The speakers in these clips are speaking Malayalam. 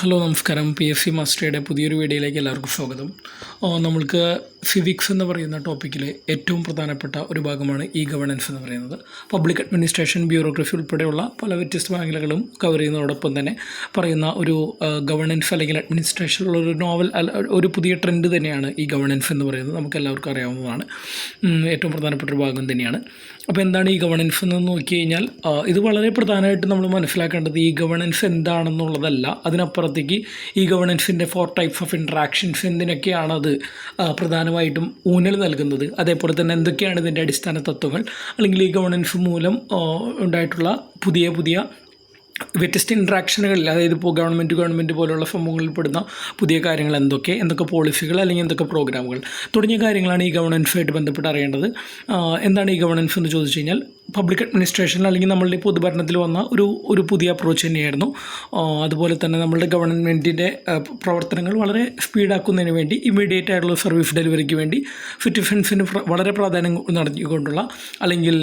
ഹലോ നമസ്കാരം. PSC മാസ്റ്ററുടെ പുതിയൊരു വീഡിയോയിലേക്ക് എല്ലാവർക്കും സ്വാഗതം. നമ്മൾക്ക് സിവിക്സ് എന്ന് പറയുന്ന ടോപ്പിക്കിൽ ഏറ്റവും പ്രധാനപ്പെട്ട ഒരു ഭാഗമാണ് ഗവേണൻസ് എന്ന് പറയുന്നത്. പബ്ലിക് അഡ്മിനിസ്ട്രേഷൻ, ബ്യൂറോക്രസി ഉൾപ്പെടെയുള്ള പല വ്യത്യസ്ത മേഖലകളും കവർ ചെയ്യുന്നതോടൊപ്പം തന്നെ പറയുന്ന ഒരു ഗവേണൻസ് അല്ലെങ്കിൽ അഡ്മിനിസ്ട്രേഷനുള്ള ഒരു നോവൽ ഒരു പുതിയ ട്രെൻഡ് തന്നെയാണ് ഗവേണൻസ് എന്ന് പറയുന്നത്. നമുക്ക് എല്ലാവർക്കും അറിയാവുന്നതാണ്. ഏറ്റവും പ്രധാനപ്പെട്ട ഒരു ഭാഗം തന്നെയാണ്. അപ്പോൾ എന്താണ് ഗവേണൻസ് എന്ന് നോക്കി കഴിഞ്ഞാൽ ഇത് വളരെ പ്രധാനമായിട്ട് നമ്മൾ മനസ്സിലാക്കേണ്ടത് ഗവേണൻസ് എന്താണെന്നുള്ളതല്ല, അതിനപ്പുറത്തേക്ക് ഗവേണൻസിൻ്റെ 4 ടൈപ്സ് ഓഫ് ഇൻട്രാക്ഷൻസ് എന്തിനൊക്കെയാണത് പ്രധാനമായിട്ടും ഊന്നൽ നൽകുന്നത്, അതേപോലെ തന്നെ എന്തൊക്കെയാണ് ഇതിൻ്റെ അടിസ്ഥാന തത്വങ്ങൾ, അല്ലെങ്കിൽ ഗവേണൻസ് മൂലം ഉണ്ടായിട്ടുള്ള പുതിയ വ്യത്യസ്ത ഇൻട്രാക്ഷനുകളിൽ, അതായത് ഇപ്പോൾ ഗവൺമെൻറ് പോലുള്ള സംഭവങ്ങളിൽ പെടുന്ന പുതിയ കാര്യങ്ങൾ എന്തൊക്കെ പോളിസികൾ അല്ലെങ്കിൽ എന്തൊക്കെ പ്രോഗ്രാമുകൾ തുടങ്ങിയ കാര്യങ്ങളാണ് ഗവേണൻസുമായിട്ട് ബന്ധപ്പെട്ട് അറിയേണ്ടത്. എന്താണ് ഗവേണൻസ് എന്ന് ചോദിച്ചു കഴിഞ്ഞാൽ പബ്ലിക് അഡ്മിനിസ്ട്രേഷനിൽ അല്ലെങ്കിൽ നമ്മളുടെ പൊതുഭരണത്തിൽ വന്ന ഒരു പുതിയ അപ്രോച്ച് തന്നെയായിരുന്നു. അതുപോലെ തന്നെ നമ്മളുടെ ഗവൺമെൻറ്റിൻ്റെ പ്രവർത്തനങ്ങൾ വളരെ സ്പീഡാക്കുന്നതിന് വേണ്ടി, ഇമ്മീഡിയറ്റ് ആയിട്ടുള്ള സർവീസ് ഡെലിവറിക്ക് വേണ്ടി സിറ്റിസൺസിന് വളരെ പ്രാധാന്യം നൽകിക്കൊണ്ടുള്ള അല്ലെങ്കിൽ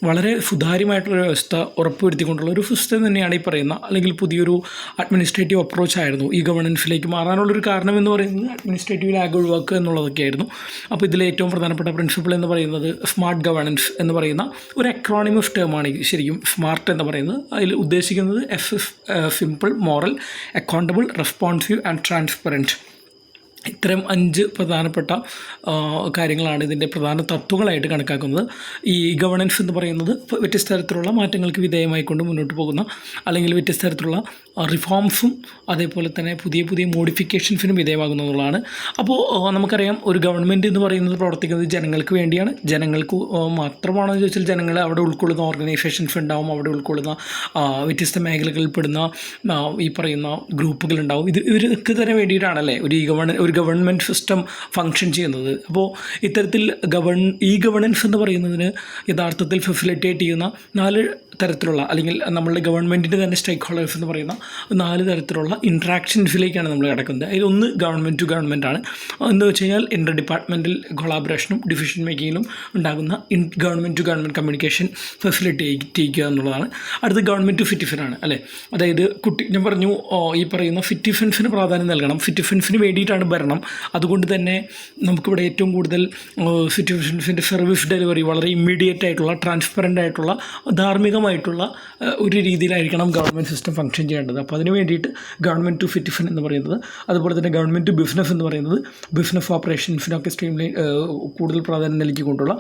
വളരെ സുതാര്യമായിട്ടുള്ള വ്യവസ്ഥ ഉറപ്പുവരുത്തിക്കൊണ്ടുള്ള ഒരു സിസ്റ്റം തന്നെയാണ് പറയുന്ന അല്ലെങ്കിൽ പുതിയൊരു അഡ്മിനിസ്ട്രേറ്റീവ് അപ്രോച്ച് ആയിരുന്നു ഗവേണൻസിലേക്ക് മാറാനുള്ളൊരു കാരണം എന്ന് പറയുന്നത് അഡ്മിനിസ്ട്രേറ്റീവ് ലാഗ് ഒഴിവാക്കുക എന്നുള്ളതൊക്കെയായിരുന്നു. അപ്പോൾ ഇതിൽ ഏറ്റവും പ്രധാനപ്പെട്ട പ്രിൻസിപ്പിൾ എന്ന് പറയുന്നത് സ്മാർട്ട് ഗവേണൻസ് എന്ന് പറയുന്ന ഒരു അക്രോണിമസ് ടേമാണ് ശരിക്കും സ്മാർട്ട് എന്ന് പറയുന്നത്. അതിൽ ഉദ്ദേശിക്കുന്നത് simple, moral, accountable, responsive and transparent. ഇത്തരം 5 പ്രധാനപ്പെട്ട കാര്യങ്ങളാണ് ഇതിൻ്റെ പ്രധാന തത്വങ്ങളായിട്ട് കണക്കാക്കുന്നത്. ഗവേണൻസ് എന്ന് പറയുന്നത് വ്യത്യസ്ത തരത്തിലുള്ള മാറ്റങ്ങൾക്ക് വിധേയമായിക്കൊണ്ട് മുന്നോട്ട് പോകുന്ന അല്ലെങ്കിൽ വ്യത്യസ്ത തരത്തിലുള്ള റിഫോംസും അതേപോലെ തന്നെ പുതിയ മോഡിഫിക്കേഷൻസിനും വിധേയമാകുന്നു എന്നുള്ളതാണ്. അപ്പോൾ നമുക്കറിയാം, ഒരു ഗവൺമെൻറ് എന്ന് പറയുന്നത് പ്രവർത്തിക്കുന്നത് ജനങ്ങൾക്ക് വേണ്ടിയാണ്. ജനങ്ങൾക്ക് മാത്രമാണെന്ന് ചോദിച്ചാൽ ജനങ്ങൾ അവിടെ ഉൾക്കൊള്ളുന്ന ഓർഗനൈസേഷൻസ് ഉണ്ടാവും, അവിടെ ഉൾക്കൊള്ളുന്ന വ്യത്യസ്ത മേഖലകളിൽ പെടുന്ന ഈ പറയുന്ന ഗ്രൂപ്പുകളുണ്ടാവും. ഇവർക്ക് തന്നെ വേണ്ടിയിട്ടാണല്ലേ ഒരു ഗവൺമെൻറ് സിസ്റ്റം ഫങ്ഷൻ ചെയ്യുന്നത്. അപ്പോൾ ഇത്തരത്തിൽ ഗവേണൻസ് എന്ന് പറയുന്നതിന് യഥാർത്ഥത്തിൽ ഫെസിലിറ്റേറ്റ് ചെയ്യുന്ന 4 തരത്തിലുള്ള അല്ലെങ്കിൽ നമ്മളുടെ ഗവൺമെൻറ്റിൻ്റെ തന്നെ സ്റ്റേക്ക് ഹോൾഡേഴ്സ് എന്ന് പറയുന്ന 4 തരത്തിലുള്ള ഇൻട്രാക്ഷൻസിലേക്കാണ് നമ്മൾ കിടക്കുന്നത്. അതിലൊന്ന് ഗവൺമെൻറ് ടു ഗവൺമെൻറ് ആണ്. എന്ന് വെച്ച് കഴിഞ്ഞാൽ ഇന്റർ ഡിപ്പാർട്ട്മെൻറ്റൽ കൊളാബറേഷനും ഡിസിഷൻ മേക്കിങ്ങിലും ഉണ്ടാകുന്ന government to government communication facilitate ചെയ്യുക എന്നുള്ളതാണ്. അടുത്ത് ഗവൺമെൻറ് ടു സിറ്റിസനാണ് അല്ലേ. അതായത് ഞാൻ പറഞ്ഞു, ഈ പറയുന്ന സിറ്റിസൻസിന് പ്രാധാന്യം നൽകണം, സിറ്റിസൻസിന് വേണ്ടിയിട്ടാണ് ഭരണം. അതുകൊണ്ട് തന്നെ നമുക്കിവിടെ ഏറ്റവും കൂടുതൽ സിറ്റിസൻസിൻ്റെ സർവീസ് ഡെലിവറി വളരെ ഇമ്മീഡിയറ്റ് ആയിട്ടുള്ള, ട്രാൻസ്പെറൻ്റ് ആയിട്ടുള്ള, ധാർമ്മികമായിട്ടുള്ള ഒരു രീതിയിലായിരിക്കണം ഗവൺമെൻറ് സിസ്റ്റം ഫങ്ഷൻ ചെയ്യേണ്ടത്. അപ്പോൾ അതിന് വേണ്ടിയിട്ട് ഗവൺമെൻറ് ടു സിറ്റിസൺ എന്ന് പറയുന്നത്, അതുപോലെ തന്നെ ഗവൺമെൻറ് ടു ബിസിനസ് എന്ന് പറയുന്നത് ബിസിനസ് ഓപ്പറേഷൻസിനൊക്കെ കൂടുതൽ പ്രാധാന്യം നൽകിക്കൊണ്ടുള്ള,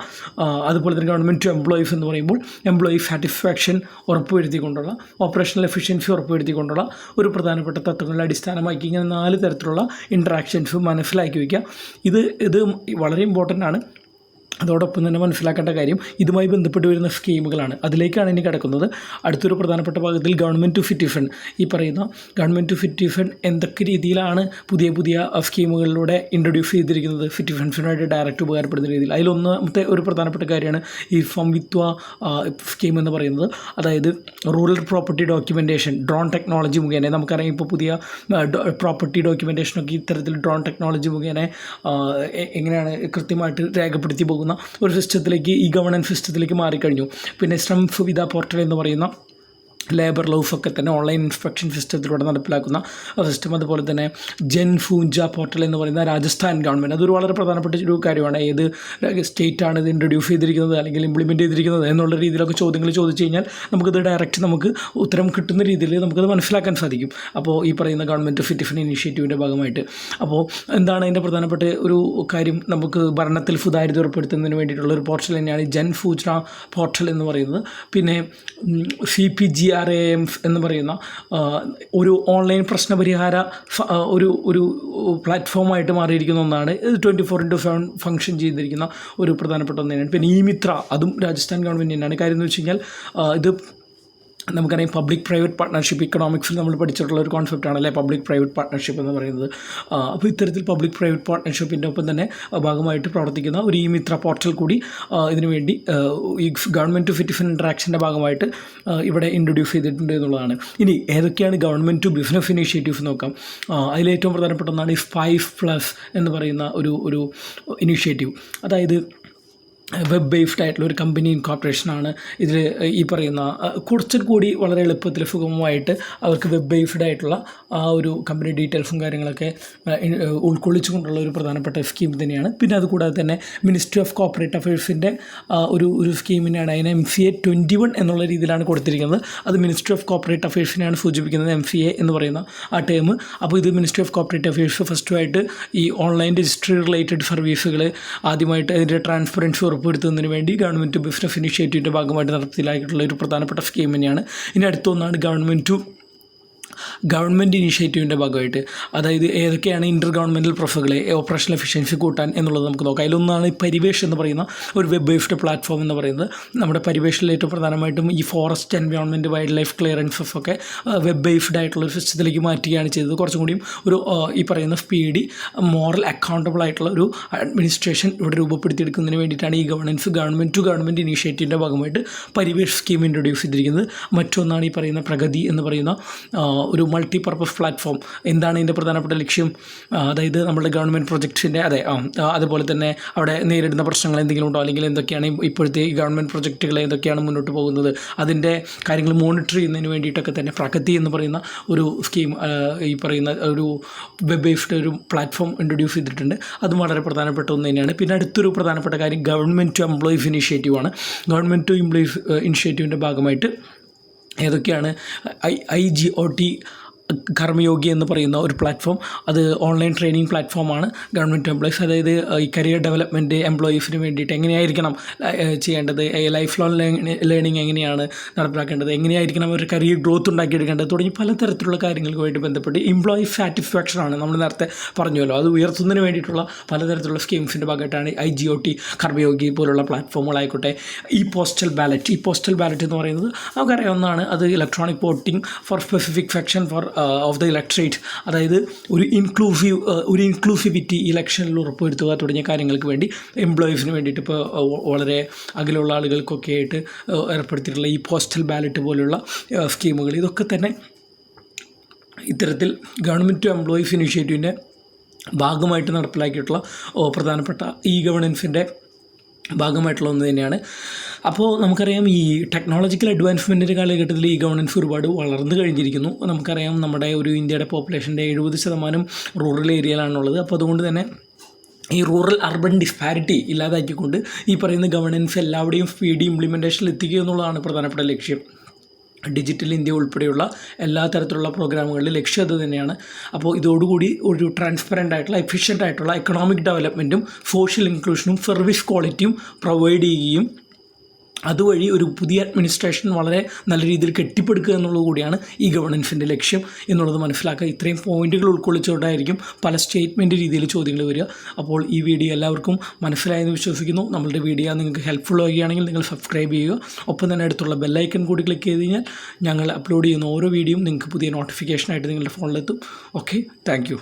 അതുപോലെ തന്നെ ഗവൺമെൻറ് ടു എംപ്ലോയീസ് എന്ന് പറയുമ്പോൾ എംപ്ലോയി സാറ്റിസ്ഫാക്ഷൻ ഉറപ്പുവരുത്തിക്കൊണ്ടുള്ള, ഓപ്പറേഷണൽ എഫിഷ്യൻസി ഉറപ്പുവരുത്തിക്കൊണ്ടുള്ള ഒരു പ്രധാനപ്പെട്ട തത്വങ്ങളുടെ അടിസ്ഥാനമാക്കി ഇങ്ങനെ 4 തരത്തിലുള്ള ഇൻട്രാക്ഷൻസ് മനസ്സിലാക്കി വയ്ക്കുക. ഇത് വളരെ ഇമ്പോർട്ടൻ്റ് ആണ്. അതോടൊപ്പം തന്നെ മനസ്സിലാക്കേണ്ട കാര്യം, ഇതുമായി ബന്ധപ്പെട്ട് വരുന്ന സ്കീമുകളാണ്. അതിലേക്കാണ് ഇനി കിടക്കുന്നത്. അടുത്തൊരു പ്രധാനപ്പെട്ട ഭാഗത്തിൽ ഗവൺമെൻറ് ടു സിറ്റിസൺ, ഈ പറയുന്ന ഗവൺമെൻറ് ടു സിറ്റിസൺ എന്തൊക്കെ രീതിയിലാണ് പുതിയ സ്കീമുകളിലൂടെ ഇൻട്രൊഡ്യൂസ് ചെയ്തിരിക്കുന്നത് സിറ്റിസൺസിനായിട്ട് ഡയറക്റ്റ് ഉപകാരപ്പെടുന്ന രീതിയിൽ. അതിലൊന്നാമത്തെ ഒരു പ്രധാനപ്പെട്ട കാര്യമാണ് ഈ സംവിത്വ സ്കീം എന്ന് പറയുന്നത്. അതായത് rural property documentation drone technology മുഖേന, നമുക്കറിയാം ഇപ്പോൾ പുതിയ പ്രോപ്പർട്ടി ഡോക്യുമെൻറ്റേഷനൊക്കെ ഇത്തരത്തിൽ ഡ്രോൺ ടെക്നോളജി മുഖേന എങ്ങനെയാണ് കൃത്യമായിട്ട് രേഖപ്പെടുത്തി പോകുന്ന ഒരു സിസ്റ്റത്തിലേക്ക്, ഗവേണൻസ് സിസ്റ്റത്തിലേക്ക് മാറിക്കഴിഞ്ഞു. പിന്നെ ശ്രം സുവിധ പോർട്ടൽ എന്ന് പറയുന്ന ലേബർ ലൗസൊക്കെ തന്നെ ഓൺലൈൻ ഇൻസ്പെക്ഷൻ സിസ്റ്റത്തിലൂടെ നടപ്പിലാക്കുന്ന സിസ്റ്റം, അതുപോലെ തന്നെ ജൻ ഫൂഞ്ച പോർട്ടൽ എന്ന് പറയുന്ന രാജസ്ഥാൻ ഗവൺമെൻറ്, അതൊരു വളരെ പ്രധാനപ്പെട്ട ഒരു കാര്യമാണ്. ഏത് സ്റ്റേറ്റാണ് ഇത് ഇൻട്രൊഡ്യൂസ് ചെയ്തിരിക്കുന്നത് അല്ലെങ്കിൽ ഇംപ്ലിമെൻറ്റ് ചെയ്തിരിക്കുന്നത് എന്നുള്ള രീതിയിലൊക്കെ ചോദ്യങ്ങൾ ചോദിച്ചു കഴിഞ്ഞാൽ നമുക്കത് നമുക്ക് ഉത്തരം കിട്ടുന്ന രീതിയിൽ നമുക്കത് മനസ്സിലാക്കാൻ സാധിക്കും. അപ്പോൾ ഈ പറയുന്ന ഗവൺമെൻറ് സിറ്റിസൺ ഇനീഷ്യേറ്റീവിൻ്റെ ഭാഗമായിട്ട്. അപ്പോൾ എന്താണ് അതിൻ്റെ പ്രധാനപ്പെട്ട ഒരു കാര്യം, നമുക്ക് ഭരണത്തിൽ സുതാര്യത ഉറപ്പെടുത്തുന്നതിന് വേണ്ടിയിട്ടുള്ള ഒരു പോർട്ടൽ തന്നെയാണ് ജൻ ഫൂഞ്ച പോർട്ടൽ എന്ന് പറയുന്നത്. പിന്നെ CPGRAM എന്ന് പറയുന്ന ഒരു ഓൺലൈൻ പ്രശ്നപരിഹാര ഒരു പ്ലാറ്റ്ഫോമായിട്ട് മാറിയിരിക്കുന്ന ഒന്നാണ്. ഇത് 24/7 ഫങ്ഷൻ ചെയ്തിരിക്കുന്ന ഒരു പ്രധാനപ്പെട്ട ഒന്ന് തന്നെയാണ്. പിന്നെ മിത്ര, അതും രാജസ്ഥാൻ ഗവൺമെൻറ് തന്നെയാണ്. കാര്യം എന്ന് വെച്ച് കഴിഞ്ഞാൽ ഇത് നമുക്കറിയാം പബ്ലിക് പ്രൈവറ്റ് പാർട്ട്ണർഷിപ്പ്, ഇക്കണോമിക്സിൽ നമ്മൾ പഠിച്ചിട്ടുള്ള ഒരു കോൺസെപ്റ്റാണ് അല്ലേ പബ്ലിക് പ്രൈവറ്റ് പാർട്ട്ണർഷിപ്പ് എന്ന് പറയുന്നത്. അപ്പോൾ ഇത്തരത്തിൽ പബ്ലിക് പ്രൈവറ്റ് പാർട്ട്ണർഷിപ്പിൻ്റെ ഒപ്പം തന്നെ ഭാഗമായിട്ട് പ്രവർത്തിക്കുന്ന ഒരു മിത്ര പോർട്ടൽ കൂടി ഇതിനു വേണ്ടി ഈ ഗവൺമെൻറ് ടു സിറ്റിസൺ ഇൻട്രാക്ഷൻ്റെ ഭാഗമായിട്ട് ഇവിടെ ഇൻട്രൊഡ്യൂസ് ചെയ്തിട്ടുണ്ട് എന്നുള്ളതാണ്. ഇനി ഏതൊക്കെയാണ് ഗവൺമെൻറ് ടു ബിസിനസ് ഇനീഷ്യേറ്റീവ്സ് നോക്കാം. അതിലേറ്റവും പ്രധാനപ്പെട്ട ഒന്നാണ് ഈ 5+ എന്ന് പറയുന്ന ഒരു ഇനീഷ്യേറ്റീവ്. അതായത് വെബ് ബേസ്ഡ് ആയിട്ടുള്ള ഒരു കമ്പനി ഇൻകോർപ്പറേഷനാണ് ഇതിൽ ഈ പറയുന്ന കുറച്ചും കൂടി വളരെ എളുപ്പത്തിൽ സുഗമമായിട്ട് അവർക്ക് വെബ് ബേസ്ഡ് ആയിട്ടുള്ള ആ ഒരു കമ്പനി ഡീറ്റെയിൽസും കാര്യങ്ങളൊക്കെ ഉൾക്കൊള്ളിച്ചുകൊണ്ടുള്ള ഒരു പ്രധാനപ്പെട്ട സ്കീം തന്നെയാണ്. പിന്നെ അതുകൂടാതെ തന്നെ മിനിസ്ട്രി ഓഫ് കോർപ്പറേറ്റ് അഫയേഴ്സിൻ്റെ ഒരു സ്കീമിനെയാണ് അതിനെ MCA 21 എന്നുള്ള രീതിയിലാണ് കൊടുത്തിരിക്കുന്നത്. അത് മിനിസ്ട്രി ഓഫ് കോർപ്പറേറ്റ് അഫയേഴ്സിനെയാണ് സൂചിപ്പിക്കുന്നത്, MCA എന്ന് പറയുന്ന ആ ടേം. അപ്പോൾ ഇത് മിനിസ്ട്രി ഓഫ് കോർപ്പറേറ്റ് അഫയേഴ്സ് ഫസ്റ്റുമായിട്ട് ഈ ഓൺലൈൻ രജിസ്ട്രി റിലേറ്റഡ് സർവീസുകൾ ആദ്യമായിട്ട് അതിൻ്റെ ട്രാൻസ്പെറൻസി ഉറപ്പുവരുത്തുന്നതിന് വേണ്ടി ഗവൺമെൻറ് ബിസിനസ് ഇനിഷ്യേറ്റീവിൻ്റെ ഭാഗമായിട്ട് നടപ്പിലാക്കിയിട്ടുള്ള ഒരു പ്രധാനപ്പെട്ട സ്കീം തന്നെയാണ്. ഇനി അടുത്തൊന്നാണ് ഗവൺമെൻറ് ഇനിഷ്യേറ്റീവിൻ്റെ ഭാഗമായിട്ട്, അതായത് ഏതൊക്കെയാണ് ഇൻ്റർ ഗവൺമെൻറ്റൽ പ്രൊഫകളെ ഓപ്പറേഷണൽ എഫിഷ്യൻസി കൂട്ടാൻ എന്നുള്ളത് നമുക്ക് നോക്കാം. അതിലൊന്നാണ് ഈ പരിവേഷ് എന്ന് പറയുന്ന ഒരു വെബ് ബേസ്ഡ് പ്ലാറ്റ്ഫോം എന്ന് പറയുന്നത്. നമ്മുടെ പരിവേഷിൽ ഏറ്റവും പ്രധാനമായിട്ടും ഈ forest environment wild life clearances ഒക്കെ വെബ് ബേസ്ഡ് ആയിട്ടുള്ള ഒരു സിസ്റ്റത്തിലേക്ക് മാറ്റുകയാണ് ചെയ്തത്. കുറച്ചും കൂടിയും ഒരു ഈ പറയുന്ന സ്പീഡി മോറൽ അക്കൗണ്ടബിൾ ആയിട്ടുള്ള ഒരു അഡ്മിനിസ്ട്രേഷൻ ഇവിടെ രൂപപ്പെടുത്തിയെടുക്കുന്നതിന് വേണ്ടിയിട്ടാണ് ഈ ഗവൺമെൻറ് ടു ഗവൺമെൻറ് ഇനിഷ്യേറ്റീവിൻ്റെ ഭാഗമായിട്ട് പരിവേഷ് സ്കീം ഇൻട്രൊഡ്യൂസ് ചെയ്തിരിക്കുന്നത്. മറ്റൊന്നാണ് ഈ പറയുന്ന പ്രഗതി എന്ന് പറയുന്ന ഒരു മൾട്ടി പർപ്പസ് പ്ലാറ്റ്ഫോം. എന്താണ് ഇതിൻ്റെ പ്രധാനപ്പെട്ട ലക്ഷ്യം? അതായത് നമ്മുടെ ഗവൺമെൻറ് പ്രൊജക്ട്സിൻ്റെ അതുപോലെ തന്നെ അവിടെ നേരിടുന്ന പ്രശ്നങ്ങൾ എന്തെങ്കിലും ഉണ്ടോ, അല്ലെങ്കിൽ എന്തൊക്കെയാണ് ഇപ്പോഴത്തെ ഈ ഗവൺമെൻറ് പ്രൊജക്റ്റുകൾ എന്തൊക്കെയാണ് മുന്നോട്ട് പോകുന്നത്, അതിൻ്റെ കാര്യങ്ങൾ മോണിറ്റർ ചെയ്യുന്നതിന് വേണ്ടിയിട്ടൊക്കെ തന്നെ പ്രഗതി എന്ന് പറയുന്ന ഒരു സ്കീം, ഈ പറയുന്ന ഒരു വെബ് ബേസ്ഡ് ഒരു പ്ലാറ്റ്ഫോം ഇൻട്രൊഡ്യൂസ് ചെയ്തിട്ടുണ്ട്. അതും വളരെ പ്രധാനപ്പെട്ട ഒന്ന് തന്നെയാണ്. പിന്നെ അടുത്തൊരു പ്രധാനപ്പെട്ട കാര്യം ഗവൺമെൻറ് ടു എംപ്ലോയീസ് ഇനിഷ്യേറ്റീവാണ്. ഗവൺമെൻറ് ടു എംപ്ലോയീസ് ഇനിഷ്യേറ്റീവിൻ്റെ ഭാഗമായിട്ട് ഏതൊക്കെയാണ് IGOT കർമ്മയോഗി എന്ന് പറയുന്ന ഒരു പ്ലാറ്റ്ഫോം, അത് ഓൺലൈൻ ട്രെയിനിങ് പ്ലാറ്റ്ഫോമാണ് ഗവൺമെൻറ് എംപ്ലോയീസ്. അതായത് ഈ കരിയർ ഡെവലപ്മെൻറ്റ് എംപ്ലോയീസിന് വേണ്ടിയിട്ട് എങ്ങനെയായിരിക്കണം ചെയ്യേണ്ടത്, ലൈഫ് ലോങ് ലേണിംഗ് എങ്ങനെയാണ് നടപ്പിലാക്കേണ്ടത്, എങ്ങനെയായിരിക്കണം ഒരു കരിയർ ഗ്രോത്ത് ഉണ്ടാക്കിയെടുക്കേണ്ടത് തുടങ്ങി പലതരത്തിലുള്ള കാര്യങ്ങളുമായിട്ട് ബന്ധപ്പെട്ട് എംപ്ലോയി സാറ്റിസ്ഫാക്ഷനാണ് നമ്മൾ നേരത്തെ പറഞ്ഞുവല്ലോ, അത് ഉയർത്തുന്നതിന് വേണ്ടിയിട്ടുള്ള പലതരത്തിലുള്ള സ്കീംസിൻ്റെ ഭാഗമായിട്ടാണ് IGOT കർമ്മയോഗി പോലുള്ള പ്ലാറ്റ്ഫോമുകളായിക്കോട്ടെ. ഈ പോസ്റ്റൽ ബാലറ്റ് എന്ന് പറയുന്നത് നമുക്കറിയാവുന്നതാണ്. അത് electronic voting for specific section four of the electorate, അതായത് ഒരു ഇൻക്ലൂസിവിറ്റി ഇലക്ഷനിൽ ഉറപ്പുവരുത്തുക തുടങ്ങിയ കാര്യങ്ങൾക്ക് വേണ്ടി എംപ്ലോയീസിന് വേണ്ടിയിട്ട് ഇപ്പോൾ വളരെ അകലെയുള്ള ആളുകൾക്കൊക്കെ ആയിട്ട് ഏർപ്പെടുത്തിയിട്ടുള്ള ഈ പോസ്റ്റൽ ബാലറ്റ് പോലുള്ള സ്കീമുകൾ, ഇതൊക്കെ തന്നെ ഇത്തരത്തിൽ ഗവൺമെൻറ് ടു എംപ്ലോയീസ് ഇനിഷ്യേറ്റീവിൻ്റെ ഭാഗമായിട്ട് നടപ്പിലാക്കിയിട്ടുള്ള പ്രധാനപ്പെട്ട ഈ ഗവേണൻസിൻ്റെ ഭാഗമായിട്ടുള്ള ഒന്ന് തന്നെയാണ്. അപ്പോൾ നമുക്കറിയാം ഈ ടെക്നോളജിക്കൽ അഡ്വാൻസ്മെൻറ്റിൻ്റെ കാലഘട്ടത്തിൽ ഈ ഗവേണൻസ് ഒരുപാട് വളർന്നു കഴിഞ്ഞിരിക്കുന്നു. നമുക്കറിയാം നമ്മുടെ ഒരു ഇന്ത്യയുടെ പോപ്പുലേഷൻ്റെ 70% റൂറൽ ഏരിയയിലാണുള്ളത്. അപ്പോൾ അതുകൊണ്ട് തന്നെ ഈ റൂറൽ അർബൻ ഡിസ്പാരിറ്റി ഇല്ലാതാക്കിക്കൊണ്ട് ഈ പറയുന്ന ഗവേണൻസ് എല്ലാവരുടെയും സ്പീഡി ഇംപ്ലിമെൻറ്റേഷനിൽ എത്തിക്കുക എന്നുള്ളതാണ് പ്രധാനപ്പെട്ട ലക്ഷ്യം. ഡിജിറ്റൽ ഇന്ത്യ ഉൾപ്പെടെയുള്ള എല്ലാ തരത്തിലുള്ള പ്രോഗ്രാമുകളിലും ലക്ഷ്യം അത് തന്നെയാണ്. അപ്പോൾ ഇതോടുകൂടി ഒരു ട്രാൻസ്പെറൻ്റ് ആയിട്ടുള്ള എഫിഷ്യൻ്റ് ആയിട്ടുള്ള എക്കണോമിക് ഡെവലപ്മെൻറ്റും സോഷ്യൽ ഇൻക്ലൂഷനും സർവീസ് ക്വാളിറ്റിയും പ്രൊവൈഡ് ചെയ്യുകയും അതുവഴി ഒരു പുതിയ അഡ്മിനിസ്ട്രേഷൻ വളരെ നല്ല രീതിയിൽ കെട്ടിപ്പടുക്കുക എന്നുള്ളത് കൂടിയാണ് ഈ ഗവേണൻസിൻ്റെ ലക്ഷ്യം എന്നുള്ളത് മനസ്സിലാക്കുക. ഇത്രയും പോയിൻറ്റുകൾ ഉൾക്കൊള്ളിച്ചുകൊണ്ടായിരിക്കും പല സ്റ്റേറ്റ്മെൻറ്റ് രീതിയിൽ ചോദ്യങ്ങൾ വരിക. അപ്പോൾ ഈ വീഡിയോ എല്ലാവർക്കും മനസ്സിലായെന്ന് വിശ്വസിക്കുന്നു. നമ്മളുടെ വീഡിയോ നിങ്ങൾക്ക് ഹെൽപ്ഫുൾ ആവുകയാണെങ്കിൽ നിങ്ങൾ സബ്സ്ക്രൈബ് ചെയ്യുക. ഒപ്പം തന്നെ അടുത്തുള്ള ബെല്ലൈക്കൺ കൂടി ക്ലിക്ക് ചെയ്ത് കഴിഞ്ഞാൽ ഞങ്ങൾ അപ്ലോഡ് ചെയ്യുന്ന ഓരോ വീഡിയോയും നിങ്ങൾക്ക് പുതിയ നോട്ടിഫിക്കേഷനായിട്ട് നിങ്ങളുടെ ഫോണിലെത്തും. Okay, thank you.